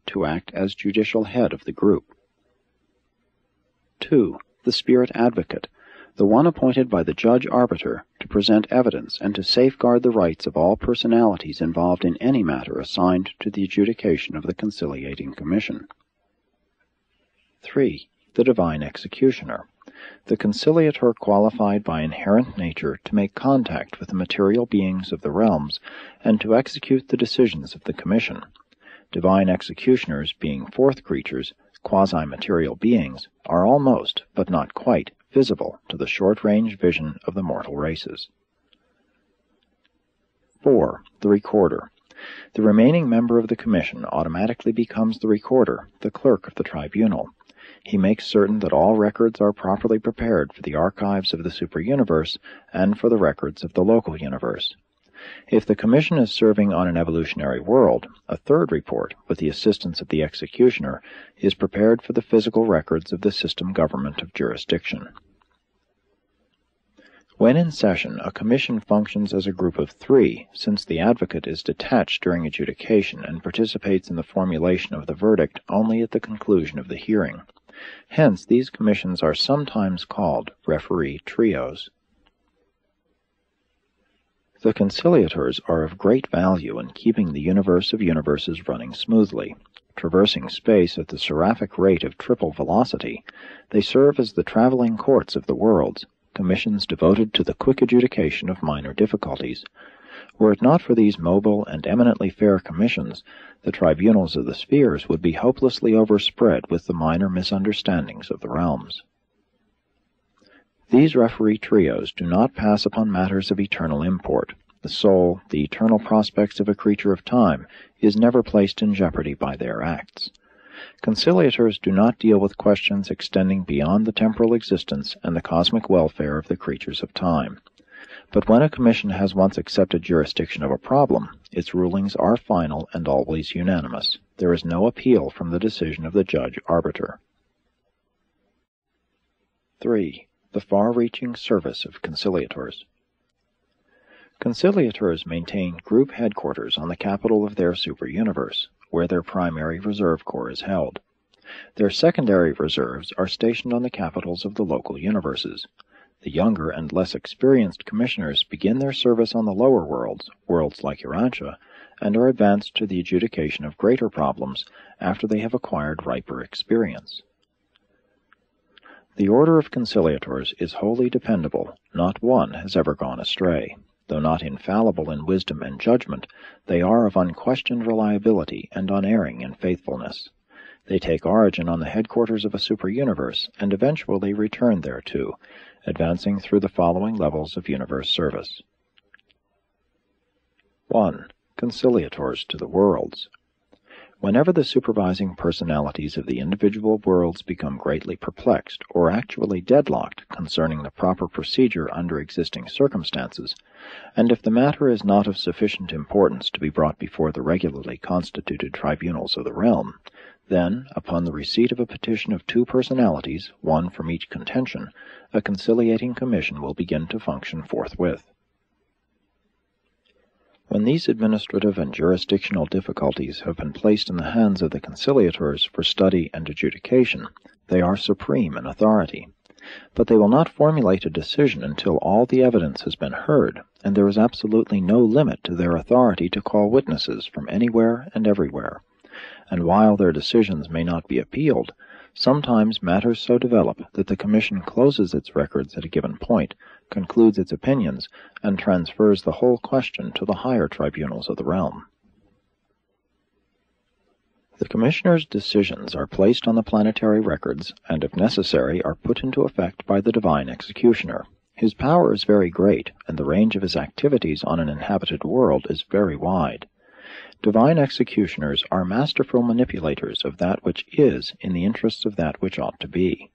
to act as judicial head of the group. 2. The spirit advocate, the one appointed by the judge-arbiter to present evidence and to safeguard the rights of all personalities involved in any matter assigned to the adjudication of the conciliating commission. 3. The divine executioner, the conciliator qualified by inherent nature to make contact with the material beings of the realms and to execute the decisions of the commission. Divine executioners, being fourth creatures, quasi-material beings, are almost, but not quite, visible to the short-range vision of the mortal races. 4. The recorder. The remaining member of the commission automatically becomes the recorder, the clerk of the tribunal. He makes certain that all records are properly prepared for the archives of the super-universe and for the records of the local universe. If the commission is serving on an evolutionary world, a third report, with the assistance of the executioner, is prepared for the physical records of the system government of jurisdiction. When in session, a commission functions as a group of 3, since the advocate is detached during adjudication and participates in the formulation of the verdict only at the conclusion of the hearing. Hence, these commissions are sometimes called referee trios. The conciliators are of great value in keeping the universe of universes running smoothly. Traversing space at the seraphic rate of triple velocity, they serve as the traveling courts of the worlds, commissions devoted to the quick adjudication of minor difficulties. Were it not for these mobile and eminently fair commissions, the tribunals of the spheres would be hopelessly overspread with the minor misunderstandings of the realms. These referee trios do not pass upon matters of eternal import. The soul, the eternal prospects of a creature of time, is never placed in jeopardy by their acts. Conciliators do not deal with questions extending beyond the temporal existence and the cosmic welfare of the creatures of time. But when a commission has once accepted jurisdiction of a problem, its rulings are final and always unanimous. There is no appeal from the decision of the judge-arbiter. 3. The far-reaching service of conciliators. Conciliators maintain group headquarters on the capital of their super-universe, where their primary reserve corps is held. Their secondary reserves are stationed on the capitals of the local universes. The younger and less experienced commissioners begin their service on the lower worlds, worlds like Urantia, and are advanced to the adjudication of greater problems after they have acquired riper experience. The order of conciliators is wholly dependable. Not one has ever gone astray. Though not infallible in wisdom and judgment, they are of unquestioned reliability and unerring in faithfulness. They take origin on the headquarters of a super-universe and eventually return thereto, advancing through the following levels of universe service. 1. Conciliators to the worlds. Whenever the supervising personalities of the individual worlds become greatly perplexed or actually deadlocked concerning the proper procedure under existing circumstances, and if the matter is not of sufficient importance to be brought before the regularly constituted tribunals of the realm, then, upon the receipt of a petition of 2 personalities, one from each contention, a conciliating commission will begin to function forthwith. When these administrative and jurisdictional difficulties have been placed in the hands of the conciliators for study and adjudication, they are supreme in authority. But they will not formulate a decision until all the evidence has been heard, and there is absolutely no limit to their authority to call witnesses from anywhere and everywhere. And while their decisions may not be appealed, sometimes matters so develop that the commission closes its records at a given point, concludes its opinions, and transfers the whole question to the higher tribunals of the realm. The commissioner's decisions are placed on the planetary records, and if necessary are put into effect by the divine executioner. His power is very great, and the range of his activities on an inhabited world is very wide. Divine executioners are masterful manipulators of that which is in the interests of that which ought to be.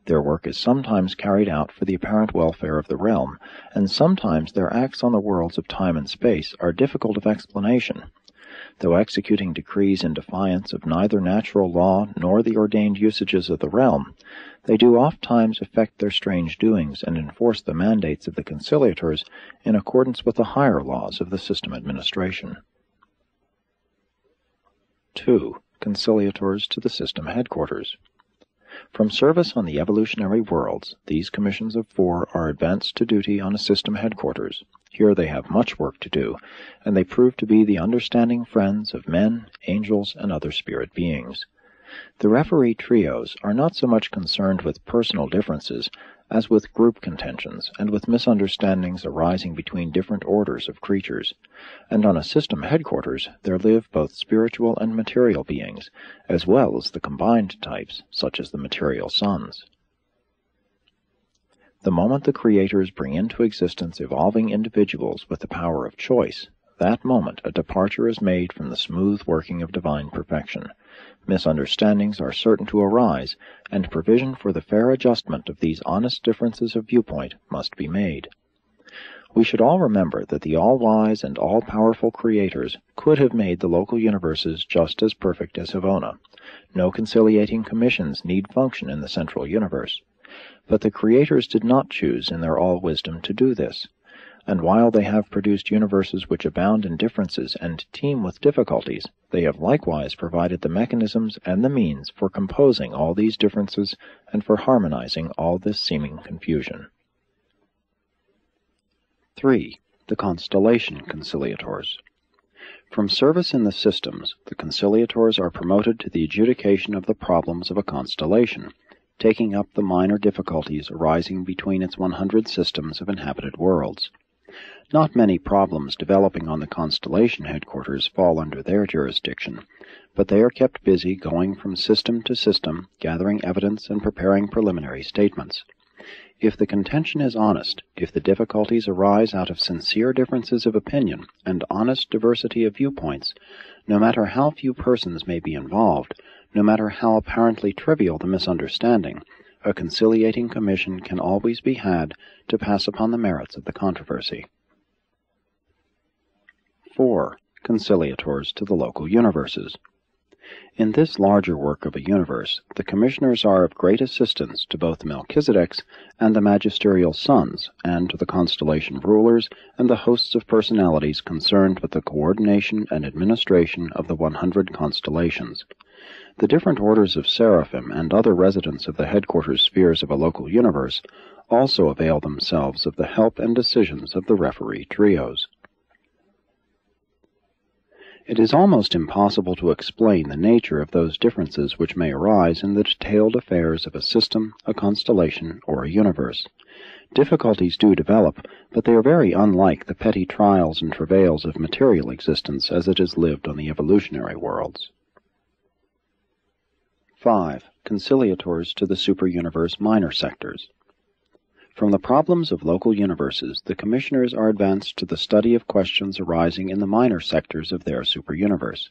Their work is sometimes carried out for the apparent welfare of the realm, and sometimes their acts on the worlds of time and space are difficult of explanation. Though executing decrees in defiance of neither natural law nor the ordained usages of the realm, they do oft-times effect their strange doings and enforce the mandates of the conciliators in accordance with the higher laws of the system administration. 2. conciliators to the system headquarters. From service on the evolutionary worlds, these commissions of 4 are advanced to duty on a system headquarters. Here they have much work to do, and they prove to be the understanding friends of men, angels, and other spirit beings. The referee trios are not so much concerned with personal differences as with group contentions and with misunderstandings arising between different orders of creatures, and on a system headquarters there live both spiritual and material beings, as well as the combined types, such as the material sons. The moment the creators bring into existence evolving individuals with the power of choice, that moment a departure is made from the smooth working of divine perfection. Misunderstandings are certain to arise, and provision for the fair adjustment of these honest differences of viewpoint must be made. We should all remember that the all-wise and all-powerful creators could have made the local universes just as perfect as Havona. No conciliating commissions need function in the central universe. But the creators did not choose in their all-wisdom to do this. And while they have produced universes which abound in differences and teem with difficulties, they have likewise provided the mechanisms and the means for composing all these differences and for harmonizing all this seeming confusion. 3. The constellation conciliators. From service in the systems, the conciliators are promoted to the adjudication of the problems of a constellation, taking up the minor difficulties arising between its 100 systems of inhabited worlds. Not many problems developing on the constellation headquarters fall under their jurisdiction, but they are kept busy going from system to system, gathering evidence and preparing preliminary statements. If the contention is honest, if the difficulties arise out of sincere differences of opinion and honest diversity of viewpoints, no matter how few persons may be involved, no matter how apparently trivial the misunderstanding, a conciliating commission can always be had to pass upon the merits of the controversy. 4. Conciliators to the local universes. In this larger work of a universe, the commissioners are of great assistance to both the Melchizedeks and the magisterial sons, and to the constellation rulers and the hosts of personalities concerned with the coordination and administration of the 100 constellations. The different orders of seraphim and other residents of the headquarters spheres of a local universe also avail themselves of the help and decisions of the referee trios. It is almost impossible to explain the nature of those differences which may arise in the detailed affairs of a system, a constellation, or a universe. Difficulties do develop, but they are very unlike the petty trials and travails of material existence as it is lived on the evolutionary worlds. 5. Conciliators to the superuniverse minor sectors. From the problems of local universes, the commissioners are advanced to the study of questions arising in the minor sectors of their superuniverse.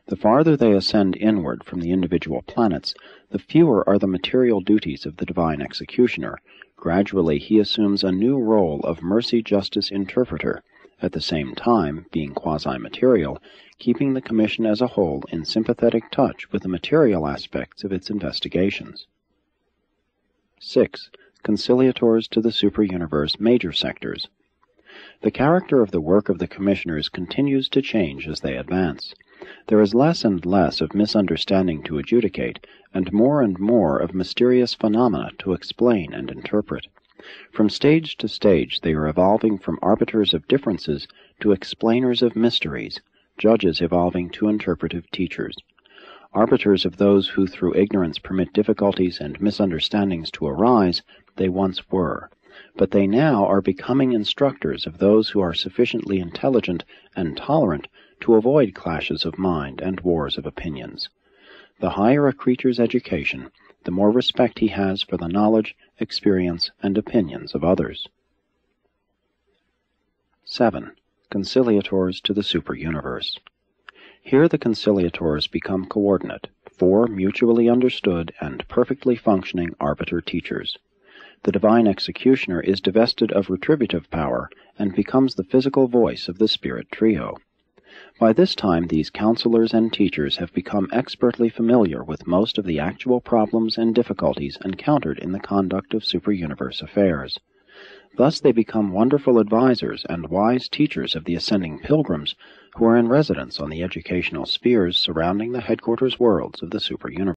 The farther they ascend inward from the individual planets, the fewer are the material duties of the divine executioner. Gradually he assumes a new role of mercy-justice interpreter, at the same time, being quasi-material, keeping the commission as a whole in sympathetic touch with the material aspects of its investigations. 6. Conciliators to the superuniverse major sectors. The character of the work of the commissioners continues to change as they advance. There is less and less of misunderstanding to adjudicate, and more of mysterious phenomena to explain and interpret. From stage to stage they are evolving from arbiters of differences to explainers of mysteries, judges evolving to interpretive teachers. Arbiters of those who through ignorance permit difficulties and misunderstandings to arise, they once were, but they now are becoming instructors of those who are sufficiently intelligent and tolerant to avoid clashes of mind and wars of opinions. The higher a creature's education, the more respect he has for the knowledge, experience, and opinions of others. 7. Conciliators to the superuniverse. Here the conciliators become coordinate, 4 mutually understood and perfectly functioning arbiter-teachers. The divine executioner is divested of retributive power and becomes the physical voice of the spirit trio. By this time these counselors and teachers have become expertly familiar with most of the actual problems and difficulties encountered in the conduct of superuniverse affairs. Thus they become wonderful advisors and wise teachers of the ascending pilgrims who are in residence on the educational spheres surrounding the headquarters worlds of the superuniverse.